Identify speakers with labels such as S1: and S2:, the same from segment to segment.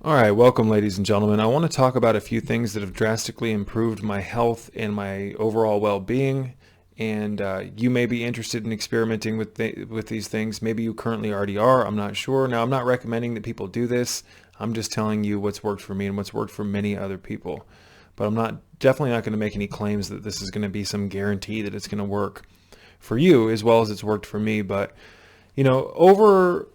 S1: All right, welcome, ladies and gentlemen. I want to talk about a few things that have drastically improved my health and my overall well-being. And you may be interested in experimenting with these things. Maybe you currently already are. I'm not sure. Now, I'm not recommending that people do this. I'm just telling you what's worked for me and what's worked for many other people. But I'm definitely not going to make any claims that this is going to be some guarantee that it's going to work for you as well as it's worked for me. But over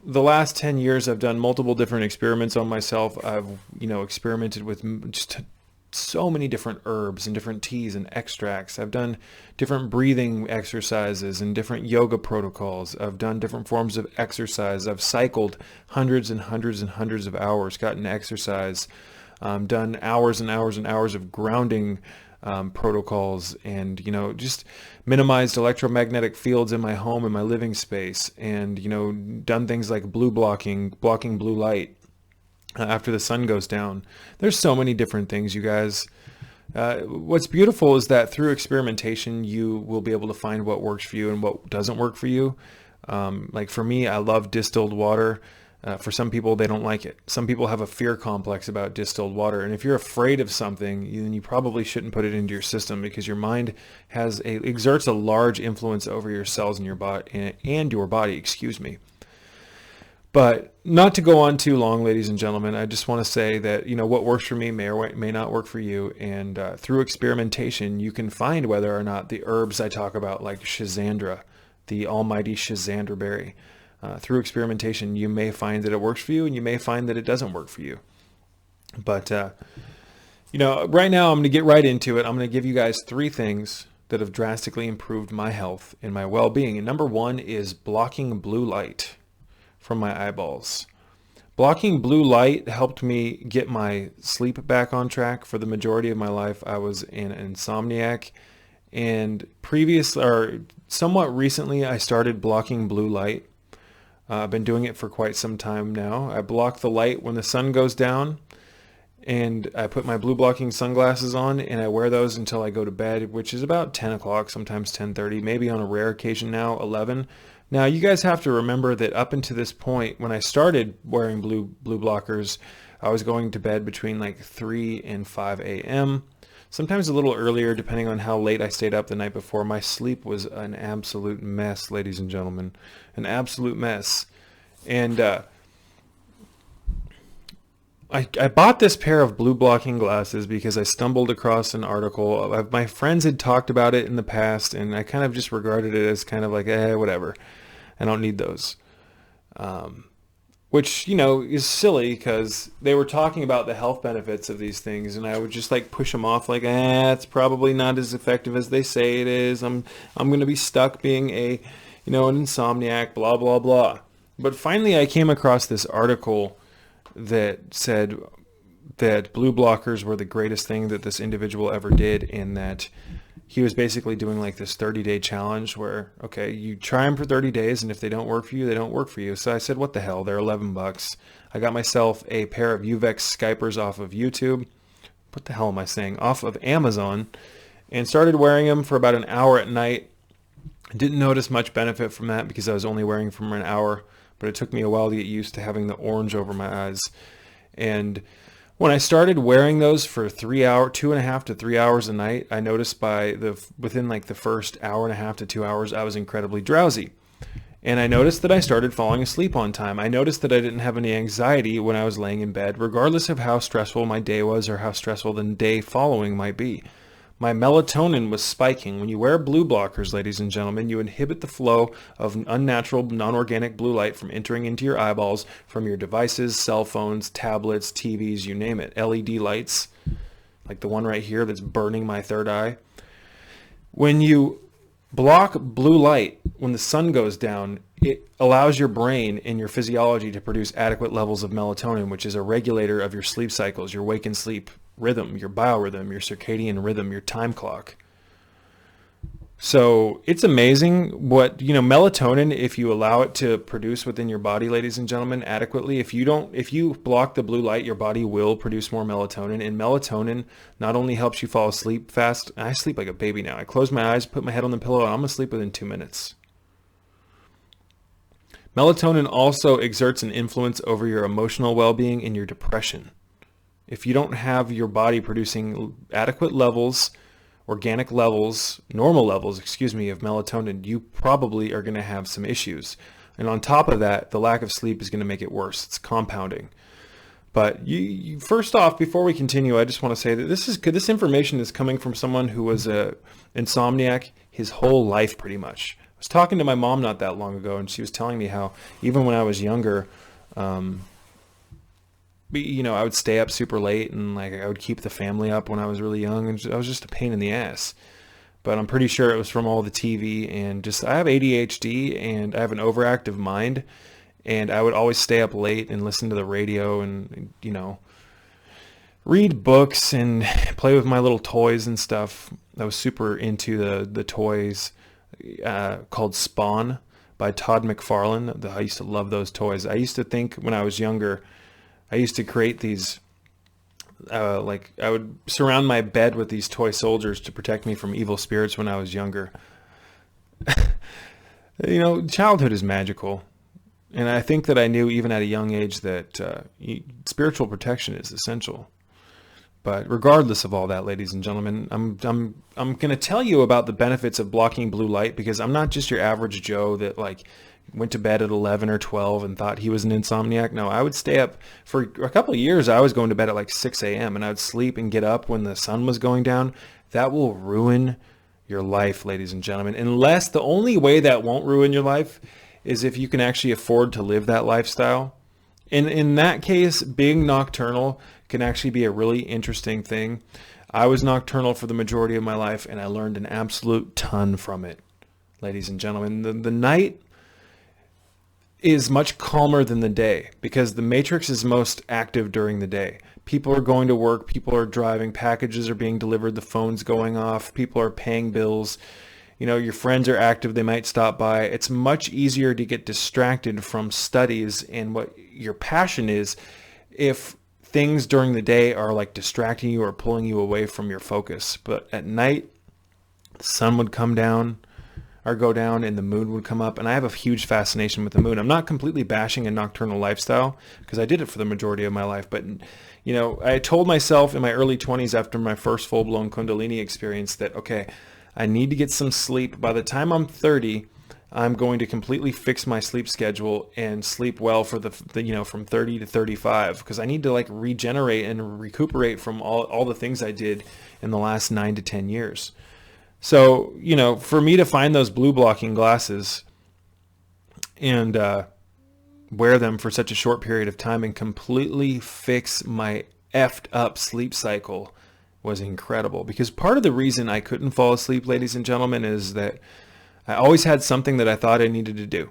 S1: the last 10 years, I've done multiple different experiments on myself. I've, experimented with just so many different herbs and different teas and extracts. I've done different breathing exercises and different yoga protocols. I've done different forms of exercise. I've cycled hundreds and hundreds and hundreds of hours, gotten exercise, done hours and hours and hours of grounding protocols, and just minimized electromagnetic fields in my home and my living space, and done things like blocking blue light after the sun goes down. There's so many different things, you guys. What's beautiful is that through experimentation you will be able to find what works for you and what doesn't work for you. Like for me, I love distilled water. For some people, they don't like it. Some people have a fear complex about distilled water. And if you're afraid of something, then you probably shouldn't put it into your system, because your mind exerts a large influence over your cells in your body and your body, excuse me. But not to go on too long, ladies and gentlemen, I just want to say that, what works for me may or may not work for you. And through experimentation, you can find whether or not the herbs I talk about, like Schisandra, the almighty Schisandra berry, through experimentation, you may find that it works for you, and you may find that it doesn't work for you. But, right now I'm going to get right into it. I'm going to give you guys 3 things that have drastically improved my health and my well-being. And number 1 is blocking blue light from my eyeballs. Blocking blue light helped me get my sleep back on track. For the majority of my life, I was an insomniac. And somewhat recently, I started blocking blue light. I've been doing it for quite some time now. I block the light when the sun goes down, and I put my blue blocking sunglasses on, and I wear those until I go to bed, which is about 10 o'clock, sometimes 10:30, maybe on a rare occasion now, 11. Now, you guys have to remember that up until this point, when I started wearing blue blockers, I was going to bed between like 3 and 5 a.m., sometimes a little earlier, depending on how late I stayed up the night before. My sleep was an absolute mess, ladies and gentlemen, an absolute mess. And I bought this pair of blue blocking glasses because I stumbled across an article. My friends had talked about it in the past, and I kind of just regarded it as kind of like, whatever. I don't need those. Which, is silly, because they were talking about the health benefits of these things, and I would just like push them off like, it's probably not as effective as they say it is. I'm going to be stuck being an insomniac, blah, blah, blah. But finally I came across this article that said that blue blockers were the greatest thing that this individual ever did, and that he was basically doing like this 30-day challenge where, okay, you try them for 30 days, and if they don't work for you, they don't work for you. So I said, what the hell? They're $11. I got myself a pair of Uvex Skypers off of YouTube. What the hell am I saying? Off of Amazon, and started wearing them for about an hour at night. Didn't notice much benefit from that because I was only wearing them for an hour, but it took me a while to get used to having the orange over my eyes. And when I started wearing those for 2.5 to 3 hours a night, I noticed within like the first hour and a half to 2 hours, I was incredibly drowsy. And I noticed that I started falling asleep on time. I noticed that I didn't have any anxiety when I was laying in bed, regardless of how stressful my day was or how stressful the day following might be. My melatonin was spiking. When you wear blue blockers, ladies and gentlemen, you inhibit the flow of unnatural, non-organic blue light from entering into your eyeballs from your devices, cell phones, tablets, TVs, you name it. LED lights, like the one right here that's burning my third eye. When you block blue light when the sun goes down, it allows your brain and your physiology to produce adequate levels of melatonin, which is a regulator of your sleep cycles, your wake and sleep rhythm, your biorhythm, your circadian rhythm, your time clock. So it's amazing what, melatonin, if you allow it to produce within your body, ladies and gentlemen, adequately, if you block the blue light, your body will produce more melatonin. And melatonin not only helps you fall asleep fast. I sleep like a baby now. I close my eyes, put my head on the pillow, and I'm asleep within 2 minutes. Melatonin also exerts an influence over your emotional well-being and your depression. If you don't have your body producing adequate levels, organic levels, normal levels, of melatonin, you probably are going to have some issues. And on top of that, the lack of sleep is going to make it worse. It's compounding. But you first off, before we continue, I just want to say that this information is coming from someone who was a insomniac his whole life, pretty much. I was talking to my mom not that long ago, and she was telling me how even when I was younger, I would stay up super late, and like I would keep the family up when I was really young, and I was just a pain in the ass. But I'm pretty sure it was from all the TV and just I have ADHD and I have an overactive mind. And I would always stay up late and listen to the radio and, read books and play with my little toys and stuff. I was super into the toys called Spawn by Todd McFarlane. I used to love those toys. I used to think when I was younger, I used to create these, I would surround my bed with these toy soldiers to protect me from evil spirits when I was younger. Childhood is magical. And I think that I knew even at a young age that spiritual protection is essential. But regardless of all that, ladies and gentlemen, I'm going to tell you about the benefits of blocking blue light, because I'm not just your average Joe that went to bed at 11 or 12 and thought he was an insomniac. No, I would stay up for a couple of years. I was going to bed at 6 a.m. and I would sleep and get up when the sun was going down. That will ruin your life, ladies and gentlemen. Unless the only way that won't ruin your life is if you can actually afford to live that lifestyle. And in that case, being nocturnal can actually be a really interesting thing. I was nocturnal for the majority of my life, and I learned an absolute ton from it, ladies and gentlemen. The night is much calmer than the day because the matrix is most active during the day. People are going to work, people are driving, packages are being delivered, the phone's going off, people are paying bills. Your friends are active, they might stop by. It's much easier to get distracted from studies and what your passion is if things during the day are distracting you or pulling you away from your focus. But at night, the sun would come down or go down and the moon would come up. And I have a huge fascination with the moon. I'm not completely bashing a nocturnal lifestyle because I did it for the majority of my life. But, I told myself in my early 20s after my first full-blown Kundalini experience that, okay, I need to get some sleep. By the time I'm 30, I'm going to completely fix my sleep schedule and sleep well for the from 30 to 35, because I need to regenerate and recuperate from all the things I did in the last 9 to 10 years. So, for me to find those blue blocking glasses and wear them for such a short period of time and completely fix my effed up sleep cycle was incredible. Because part of the reason I couldn't fall asleep, ladies and gentlemen, is that I always had something that I thought I needed to do.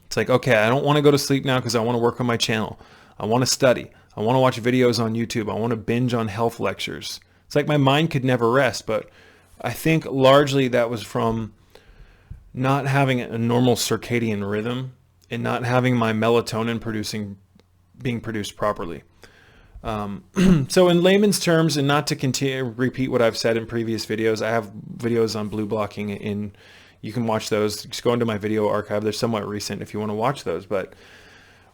S1: It's okay, I don't want to go to sleep now because I want to work on my channel. I want to study. I want to watch videos on YouTube. I want to binge on health lectures. It's my mind could never rest. But I think largely that was from not having a normal circadian rhythm and not having my melatonin being produced properly. So in layman's terms, and not to continue repeat what I've said in previous videos, I have videos on blue blocking you can watch those. Just go into my video archive. They're somewhat recent if you want to watch those. But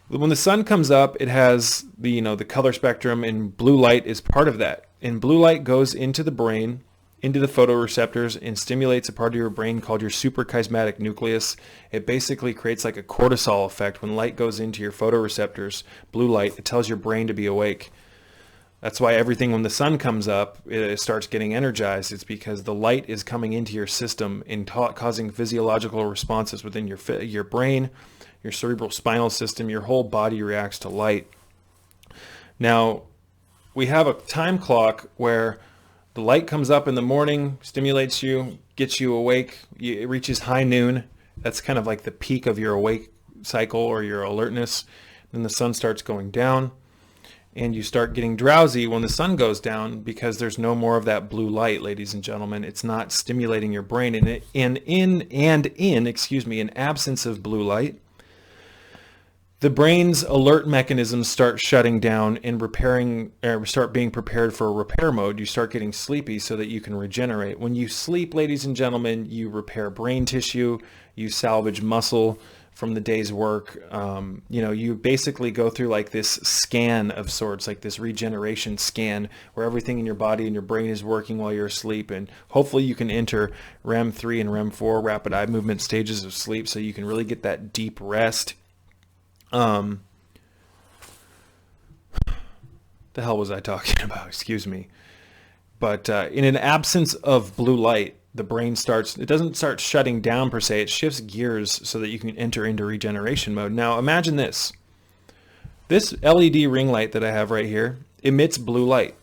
S1: when the sun comes up, it has the color spectrum, and blue light is part of that. And blue light goes into the brain, into the photoreceptors, and stimulates a part of your brain called your suprachiasmatic nucleus. It basically creates a cortisol effect. When light goes into your photoreceptors, blue light, it tells your brain to be awake. That's why everything when the sun comes up, it starts getting energized. It's because the light is coming into your system and causing physiological responses within your brain, your cerebral spinal system. Your whole body reacts to light. Now, we have a time clock where the light comes up in the morning, stimulates you, gets you awake. It reaches high noon. That's kind of the peak of your awake cycle or your alertness. Then the sun starts going down, and you start getting drowsy when the sun goes down because there's no more of that blue light, ladies and gentlemen. It's not stimulating your brain. In absence of blue light, the brain's alert mechanisms start shutting down and start being prepared for a repair mode. You start getting sleepy so that you can regenerate. When you sleep, ladies and gentlemen, you repair brain tissue, you salvage muscle from the day's work. You basically go through like this scan of sorts, like this regeneration scan where everything in your body and your brain is working while you're asleep. And hopefully you can enter REM 3 and REM 4, rapid eye movement stages of sleep, so you can really get that deep rest. The hell was I talking about? Excuse me. But in an absence of blue light, the brain it doesn't start shutting down per se, it shifts gears so that you can enter into regeneration mode. Now imagine this. This LED ring light that I have right here emits blue light.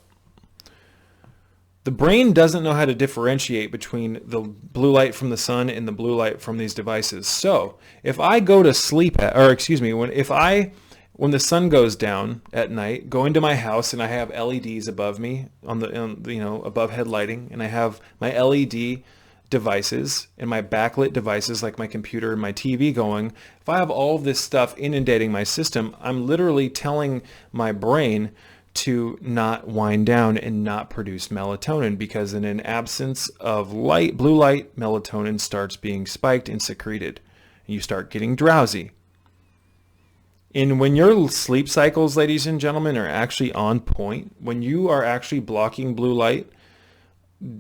S1: The brain doesn't know how to differentiate between the blue light from the sun and the blue light from these devices. So if I go to sleep when the sun goes down at night, go into my house and I have LEDs above me above head lighting, and I have my LED devices and my backlit devices like my computer and my TV going. If I have all of this stuff inundating my system, I'm literally telling my brain to not wind down and not produce melatonin, because in an absence of light, blue light, melatonin starts being spiked and secreted, and you start getting drowsy. And when your sleep cycles, ladies and gentlemen, are actually on point, when you are actually blocking blue light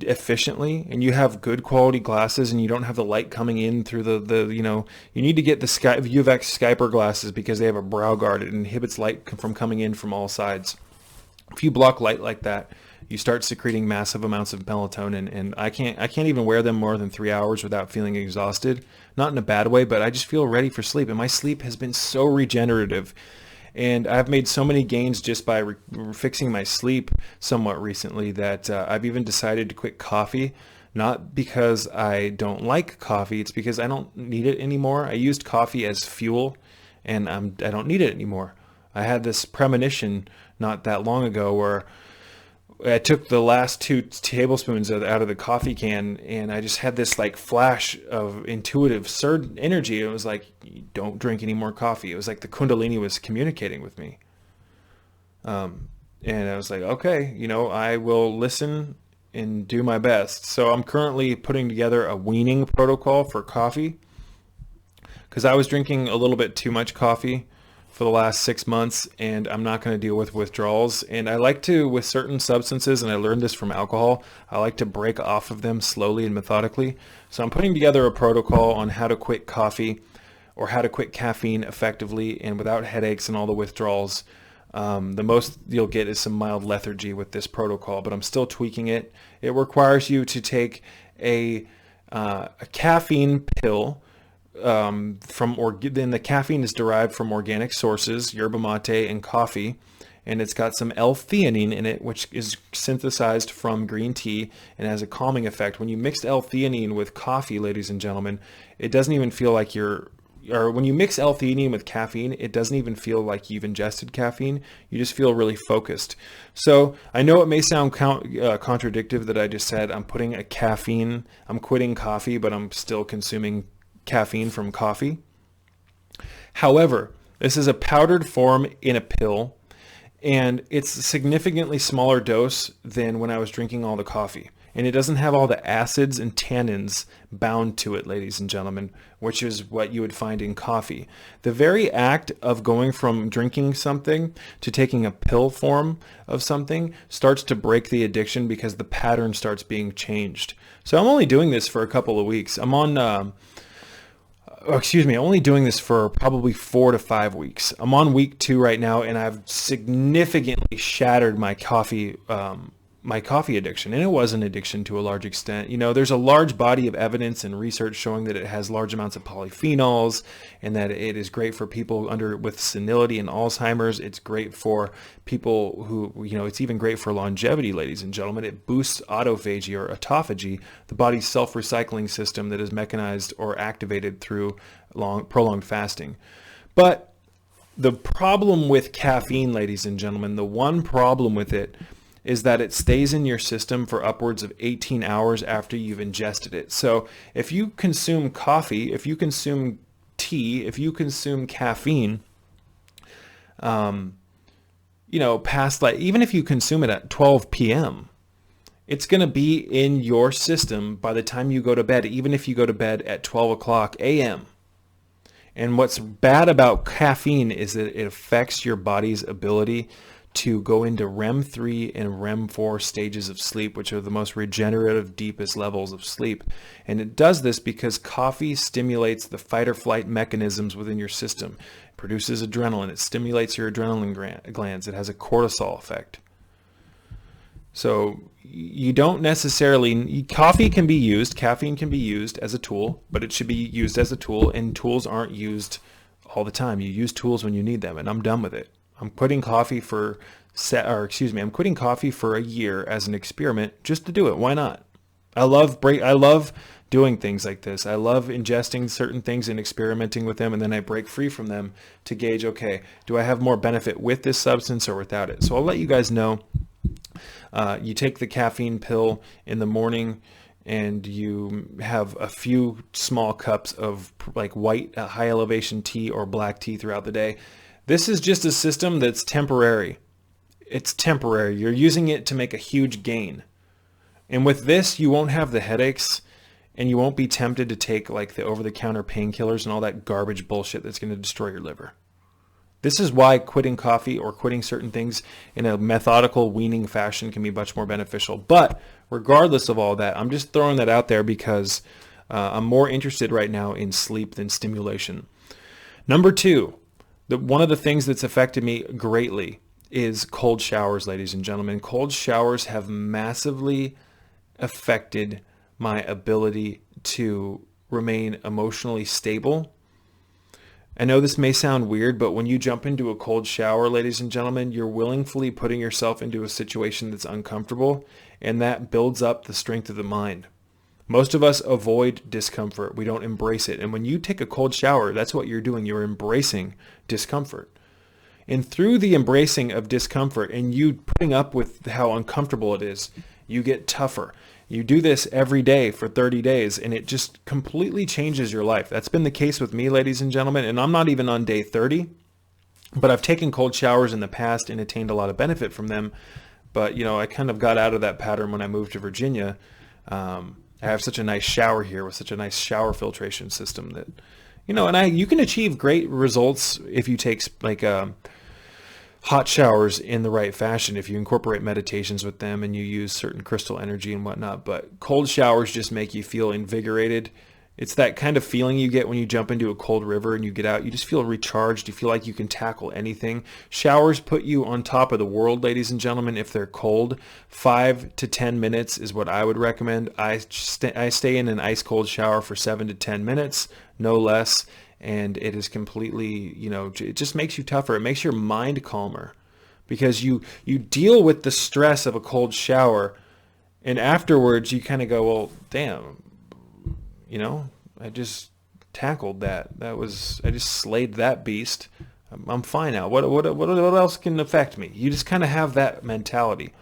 S1: efficiently and you have good quality glasses and you don't have the light coming in through you need to get the UVX Skyper glasses because they have a brow guard. It inhibits light from coming in from all sides. If you block light like that, you start secreting massive amounts of melatonin, and I can't even wear them more than 3 hours without feeling exhausted. Not in a bad way, but I just feel ready for sleep, and my sleep has been so regenerative. And I've made so many gains just by fixing my sleep somewhat recently that I've even decided to quit coffee. Not because I don't like coffee, it's because I don't need it anymore. I used coffee as fuel, and I don't need it anymore. I had this premonition not that long ago where I took the last 2 tablespoons out of the coffee can, and I just had this like flash of intuitive surge energy. It was like, don't drink any more coffee. It was like the Kundalini was communicating with me. And I was like, okay, I will listen and do my best. So I'm currently putting together a weaning protocol for coffee, because I was drinking a little bit too much coffee for the last 6 months, and I'm not going to deal with withdrawals. And I like to, with certain substances, and I learned this from alcohol, I like to break off of them slowly and methodically. So I'm putting together a protocol on how to quit coffee, or how to quit caffeine effectively and without headaches and all the withdrawals. The most you'll get is some mild lethargy with this protocol, but I'm still tweaking it. It requires you to take a caffeine pill. Then the caffeine is derived from organic sources, yerba mate and coffee, and it's got some L-theanine in it, which is synthesized from green tea and has a calming effect. When you mix L-theanine with coffee, ladies and gentlemen, it doesn't even feel like when you mix L-theanine with caffeine, it doesn't even feel like you've ingested caffeine. You just feel really focused. So I know it may sound contradictory that I just said I'm quitting coffee, but I'm still consuming caffeine from coffee. However, this is a powdered form in a pill, and it's a significantly smaller dose than when I was drinking all the coffee. And it doesn't have all the acids and tannins bound to it, ladies and gentlemen, which is what you would find in coffee. The very act of going from drinking something to taking a pill form of something starts to break the addiction, because the pattern starts being changed. So I'm only doing this for a couple of weeks. I'm only doing this for probably 4 to 5 weeks. I'm on week 2 right now, and I've significantly shattered my coffee addiction. And it was an addiction to a large extent. There's a large body of evidence and research showing that it has large amounts of polyphenols, and that it is great for people with senility and Alzheimer's. It's great for people who, it's even great for longevity, ladies and gentlemen. It boosts autophagy or autophagy, the body's self-recycling system that is mechanized or activated through prolonged fasting. But the problem with caffeine, ladies and gentlemen, the one problem with it is that it stays in your system for upwards of 18 hours after you've ingested it. So if you consume coffee, if you consume tea, if you consume caffeine, past even if you consume it at 12 p.m., it's going to be in your system by the time you go to bed, even if you go to bed at 12 o'clock a.m. And what's bad about caffeine is that it affects your body's ability to go into REM 3 and REM 4 stages of sleep, which are the most regenerative, deepest levels of sleep. And it does this because coffee stimulates the fight or flight mechanisms within your system. It produces adrenaline. It stimulates your adrenaline glands. It has a cortisol effect. So you don't necessarily, caffeine can be used as a tool, but it should be used as a tool, and tools aren't used all the time. You use tools when you need them, and I'm done with it. I'm quitting coffee for I'm quitting coffee for a year as an experiment just to do it. Why not? I love doing things like this. I love ingesting certain things and experimenting with them, and then I break free from them to gauge, okay, do I have more benefit with this substance or without it? So I'll let you guys know. You take the caffeine pill in the morning, and you have a few small cups of like white high elevation tea or black tea throughout the day. This is just a system that's temporary. It's temporary. You're using it to make a huge gain. And with this, you won't have the headaches, and you won't be tempted to take like the over-the-counter painkillers and all that garbage bullshit that's going to destroy your liver. This is why quitting coffee or quitting certain things in a methodical, weaning fashion can be much more beneficial. But regardless of all that, I'm just throwing that out there because I'm more interested right now in sleep than stimulation. Number 2, one of the things that's affected me greatly is cold showers, ladies and gentlemen. Cold showers have massively affected my ability to remain emotionally stable. I know this may sound weird, but when you jump into a cold shower, ladies and gentlemen, you're willingly putting yourself into a situation that's uncomfortable, and that builds up the strength of the mind. Most of us avoid discomfort. We don't embrace it. And when you take a cold shower, that's what you're doing. You're embracing discomfort. And through the embracing of discomfort and you putting up with how uncomfortable it is, you get tougher. You do this every day for 30 days, and it just completely changes your life. That's been the case with me, ladies and gentlemen, and I'm not even on day 30, but I've taken cold showers in the past and attained a lot of benefit from them. But, I kind of got out of that pattern when I moved to Virginia. I have such a nice shower here with such a nice shower filtration system that, you can achieve great results if you take hot showers in the right fashion, if you incorporate meditations with them and you use certain crystal energy and whatnot. But cold showers just make you feel invigorated. It's that kind of feeling you get when you jump into a cold river and you get out. You just feel recharged. You feel like you can tackle anything. Showers put you on top of the world, ladies and gentlemen, if they're cold. 5 to 10 minutes is what I would recommend. I stay in an ice cold shower for 7 to 10 minutes, no less. And it is completely, it just makes you tougher. It makes your mind calmer because you deal with the stress of a cold shower, and afterwards you kind of go, well, damn, I just tackled that. I just slayed that beast. I'm fine now. What else can affect me? You just kind of have that mentality.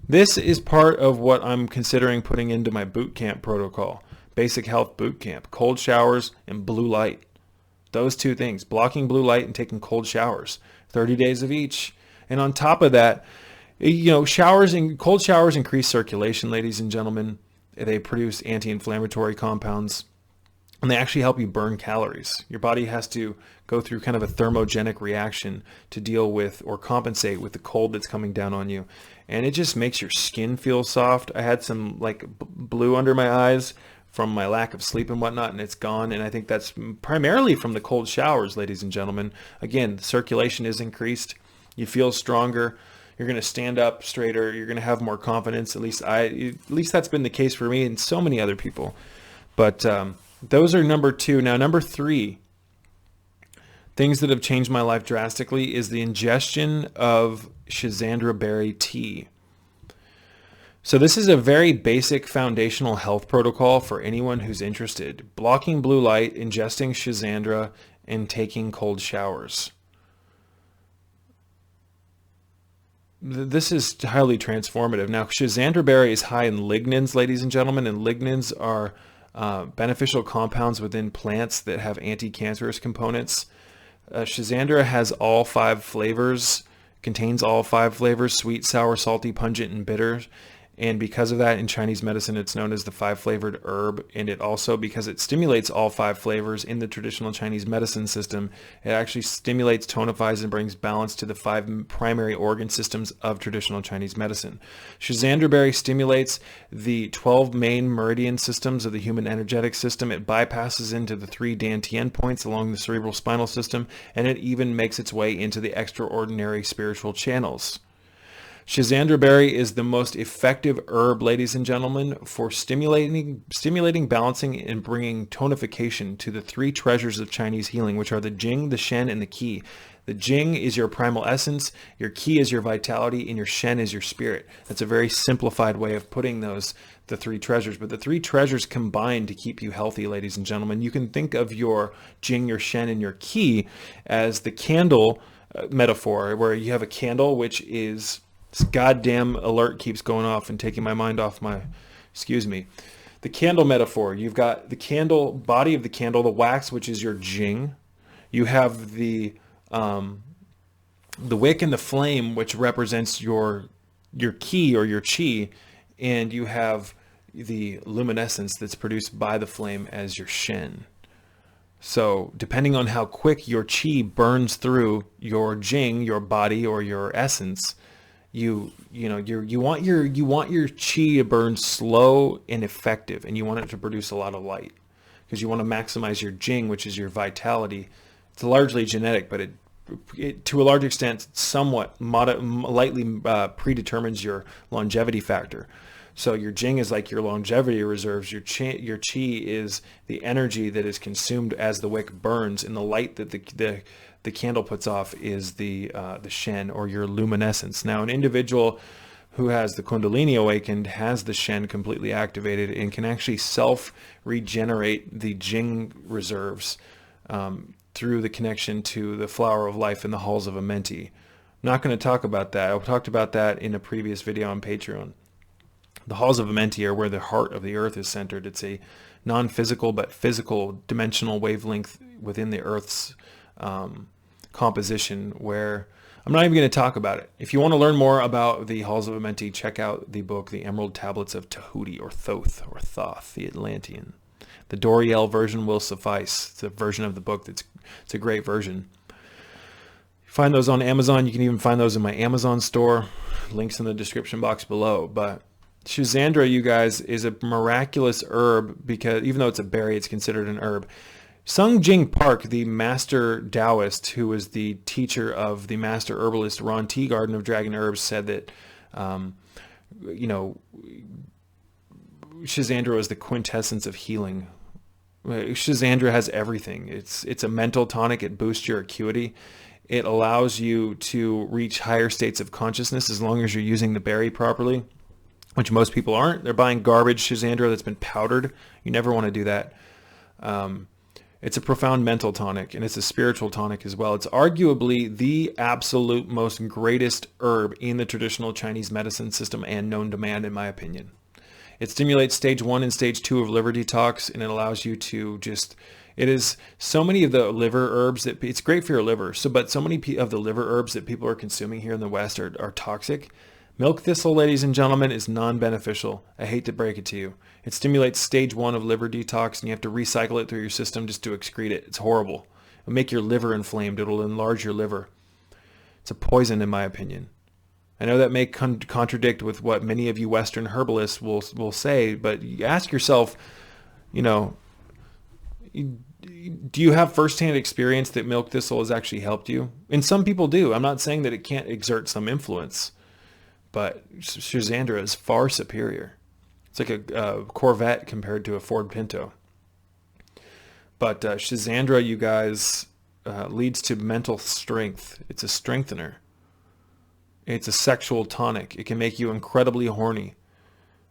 S1: This is part of what I'm considering putting into my boot camp protocol. Basic health boot camp, cold showers and blue light. Those two things, blocking blue light and taking cold showers, 30 days of each. And on top of that, cold showers increase circulation, ladies and gentlemen. They produce anti-inflammatory compounds, and they actually help you burn calories. Your body has to go through kind of a thermogenic reaction to deal with or compensate with the cold that's coming down on you. And it just makes your skin feel soft. I had some blue under my eyes from my lack of sleep and whatnot, and it's gone. And I think that's primarily from the cold showers, ladies and gentlemen. Again, the circulation is increased. You feel stronger. You're going to stand up straighter. You're going to have more confidence. At least that's been the case for me and so many other people. But those are number 2. Now, number 3, things that have changed my life drastically is the ingestion of Schisandra berry tea. So this is a very basic foundational health protocol for anyone who's interested. Blocking blue light, ingesting Schisandra, and taking cold showers. This is highly transformative. Now, Schisandra berry is high in lignans, ladies and gentlemen, and lignans are beneficial compounds within plants that have anti-cancerous components. Schisandra has all 5 flavors, contains all 5 flavors: sweet, sour, salty, pungent, and bitter. And because of that, in Chinese medicine, it's known as the five-flavored herb. And it also, because it stimulates all five flavors in the traditional Chinese medicine system, it actually stimulates, tonifies, and brings balance to the five primary organ systems of traditional Chinese medicine. Schisandra berry stimulates the 12 main meridian systems of the human energetic system. It bypasses into the 3 Dantian points along the cerebral spinal system, and it even makes its way into the extraordinary spiritual channels. Schisandra berry is the most effective herb, ladies and gentlemen, for stimulating, balancing, and bringing tonification to the 3 treasures of Chinese healing, which are the Jing, the Shen, and the Qi. The Jing is your primal essence, your Qi is your vitality, and your Shen is your spirit. That's a very simplified way of putting the 3 treasures. But the 3 treasures combine to keep you healthy, ladies and gentlemen. You can think of your Jing, your Shen, and your Qi as the candle metaphor, where you have a candle, which is... This goddamn alert keeps going off and taking my mind off my, excuse me. The candle metaphor. You've got the candle, body of the candle, the wax, which is your Jing. You have the wick and the flame, which represents your Qi or your Qi. And you have the luminescence that's produced by the flame as your Shen. So depending on how quick your Qi burns through your Jing, your body or your essence, you want your Qi to burn slow and effective, and you want it to produce a lot of light because you want to maximize your Jing, which is your vitality. It's largely genetic, but it to a large extent somewhat lightly predetermines your longevity factor. So your Jing is like your longevity reserves. Your Qi is the energy that is consumed as the wick burns, and the light that the candle puts off is the Shen, or your luminescence. Now, an individual who has the Kundalini awakened has the Shen completely activated and can actually self-regenerate the Jing reserves through the connection to the flower of life in the halls of Amenti. I'm not going to talk about that. I talked about that in a previous video on Patreon. The halls of Amenti are where the heart of the earth is centered. It's a non-physical but physical dimensional wavelength within the earth's composition, where I'm not even going to talk about it. If you want to learn more about the halls of Amenti, check out the book, The Emerald Tablets of Tahuti, or Thoth, or Thoth, the Atlantean. The Doriel version will suffice. It's a version of the book it's a great version. You find those on Amazon. You can even find those in my Amazon store. Links in the description box below. But Schisandra, you guys, is a miraculous herb because even though it's a berry, it's considered an herb. Sung Jing Park, the master Taoist, who was the teacher of the master herbalist Ron T. Garden of Dragon Herbs, said that, Schisandra is the quintessence of healing. Schisandra has everything. It's a mental tonic. It boosts your acuity. It allows you to reach higher states of consciousness as long as you're using the berry properly, which most people aren't. They're buying garbage Schisandra that's been powdered. You never want to do that. It's a profound mental tonic, and it's a spiritual tonic as well. It's arguably the absolute most greatest herb in the traditional Chinese medicine system and known to man, in my opinion. It stimulates stage 1 and stage 2 of liver detox, and it allows you to it is so many of the liver herbs that it's great for your liver. But so many of the liver herbs that people are consuming here in the West are toxic. Milk thistle, ladies and gentlemen, is non-beneficial. I hate to break it to you. It stimulates stage 1 of liver detox, and you have to recycle it through your system just to excrete it. It's horrible. It'll make your liver inflamed. It'll enlarge your liver. It's a poison, in my opinion. I know that may contradict with what many of you Western herbalists will say, but you ask yourself, do you have firsthand experience that milk thistle has actually helped you? And some people do. I'm not saying that it can't exert some influence. But Schisandra is far superior. It's like a Corvette compared to a Ford Pinto. But Schisandra, you guys, leads to mental strength. It's a strengthener. It's a sexual tonic. It can make you incredibly horny.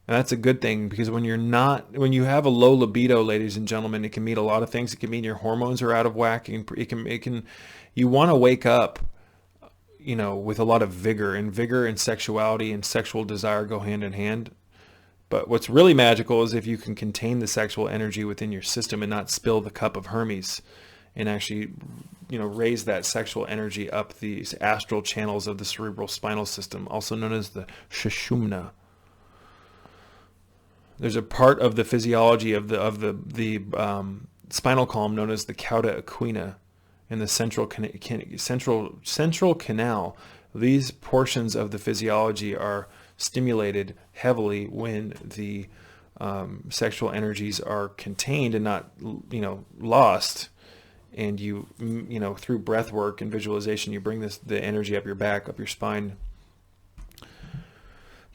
S1: And that's a good thing, because when you have a low libido, ladies and gentlemen, it can mean a lot of things. It can mean your hormones are out of whack. You want to wake up with a lot of vigor and sexuality and sexual desire go hand in hand. But what's really magical is if you can contain the sexual energy within your system and not spill the cup of Hermes, and actually, raise that sexual energy up these astral channels of the cerebral spinal system, also known as the Sushumna. There's a part of the physiology of the spinal column known as the cauda equina in the central canal. These portions of the physiology are stimulated heavily when the sexual energies are contained and not, lost. And you through breath work and visualization, you bring the energy up your back, up your spine.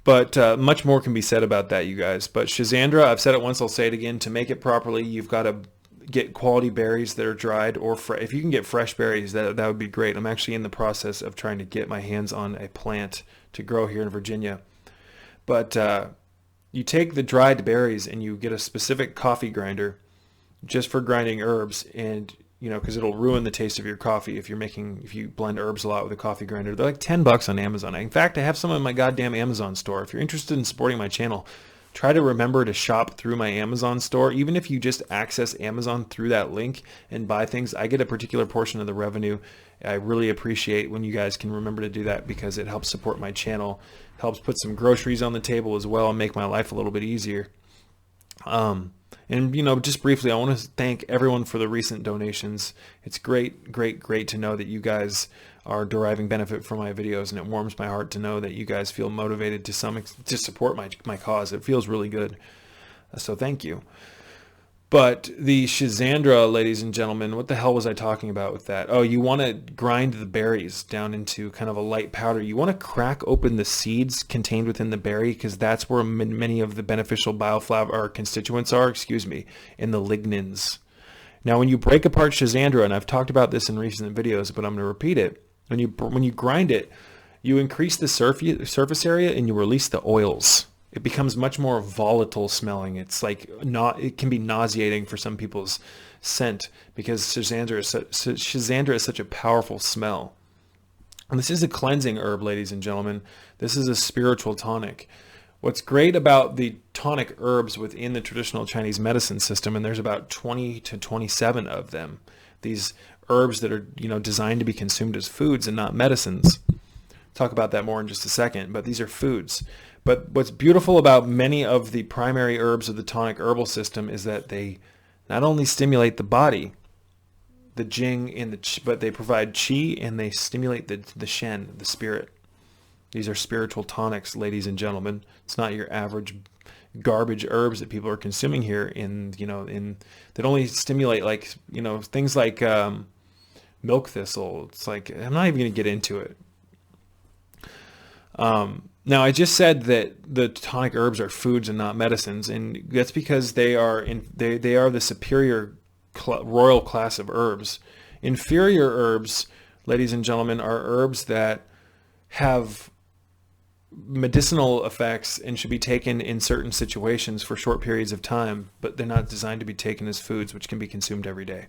S1: But much more can be said about that, you guys. But Schisandra, I've said it once, I'll say it again. To make it properly, you've got to get quality berries that are dried, or if you can get fresh berries, that would be great. I'm actually in the process of trying to get my hands on a plant to grow here in Virginia. But you take the dried berries and you get a specific coffee grinder just for grinding herbs, and because it'll ruin the taste of your coffee if you blend herbs a lot with a coffee grinder. They're like $10 on Amazon. In fact, I have some in my goddamn Amazon store. If you're interested in supporting my channel, try to remember to shop through my Amazon store. Even if you just access Amazon through that link and buy things, I get a particular portion of the revenue. I really appreciate when you guys can remember to do that, because it helps support my channel, helps put some groceries on the table as well, and make my life a little bit easier. And just briefly, I want to thank everyone for the recent donations. It's great to know that you guys are deriving benefit from my videos, and it warms my heart to know that you guys feel motivated to support my cause. It feels really good. So thank you. But the Schisandra, ladies and gentlemen, what the hell was I talking about with that? Oh, you want to grind the berries down into kind of a light powder. You want to crack open the seeds contained within the berry, because that's where many of the beneficial bioflav constituents are, in the lignins. Now, when you break apart Schisandra, and I've talked about this in recent videos, but I'm going to repeat it. When you grind it, you increase the surface area and you release the oils. It becomes much more volatile smelling. It's it can be nauseating for some people's scent, because Schisandra is such a powerful smell. And this is a cleansing herb, ladies and gentlemen. This is a spiritual tonic. What's great about the tonic herbs within the traditional Chinese medicine system, and there's about 20 to 27 of them, these herbs that are designed to be consumed as foods and not medicines. Talk about that more in just a second, but these are foods. But what's beautiful about many of the primary herbs of the tonic herbal system is that they not only stimulate the body, the jing and the qi, but they provide qi, and they stimulate the shen, the spirit. These are spiritual tonics, ladies and gentlemen. It's not your average garbage herbs that people are consuming here that only stimulate things like milk thistle. It's I'm not even going to get into it. Now, I just said that the tonic herbs are foods and not medicines, and that's because they are the superior royal class of herbs. Inferior herbs, ladies and gentlemen, are herbs that have medicinal effects and should be taken in certain situations for short periods of time, but they're not designed to be taken as foods, which can be consumed every day.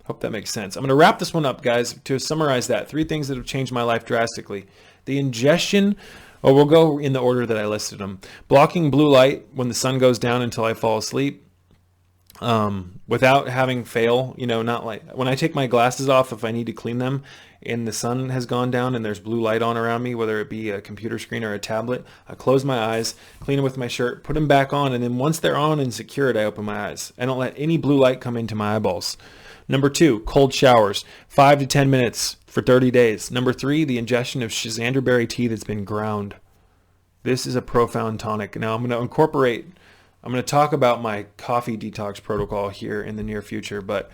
S1: Hope that makes sense. I'm going to wrap this one up, guys, to summarize that. 3 things that have changed my life drastically. The ingestion, we'll go in the order that I listed them. Blocking blue light when the sun goes down until I fall asleep. Without having fail, not when I take my glasses off, if I need to clean them and the sun has gone down and there's blue light on around me, whether it be a computer screen or a tablet, I close my eyes, clean them with my shirt, put them back on, and then once they're on and secured, I open my eyes. I don't let any blue light come into my eyeballs. Number 2, cold showers, 5 to 10 minutes for 30 days. Number 3, the ingestion of Schisandra berry tea that's been ground. This is a profound tonic. Now I'm going to talk about my coffee detox protocol here in the near future, but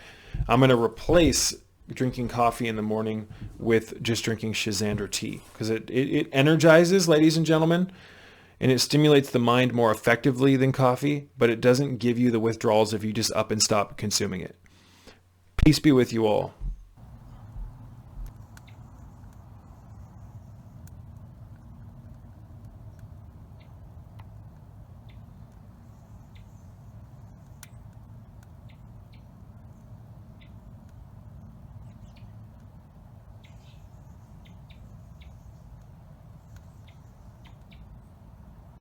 S1: I'm going to replace drinking coffee in the morning with just drinking Schisandra tea, because it energizes, ladies and gentlemen, and it stimulates the mind more effectively than coffee, but it doesn't give you the withdrawals if you just up and stop consuming it. Peace be with you all.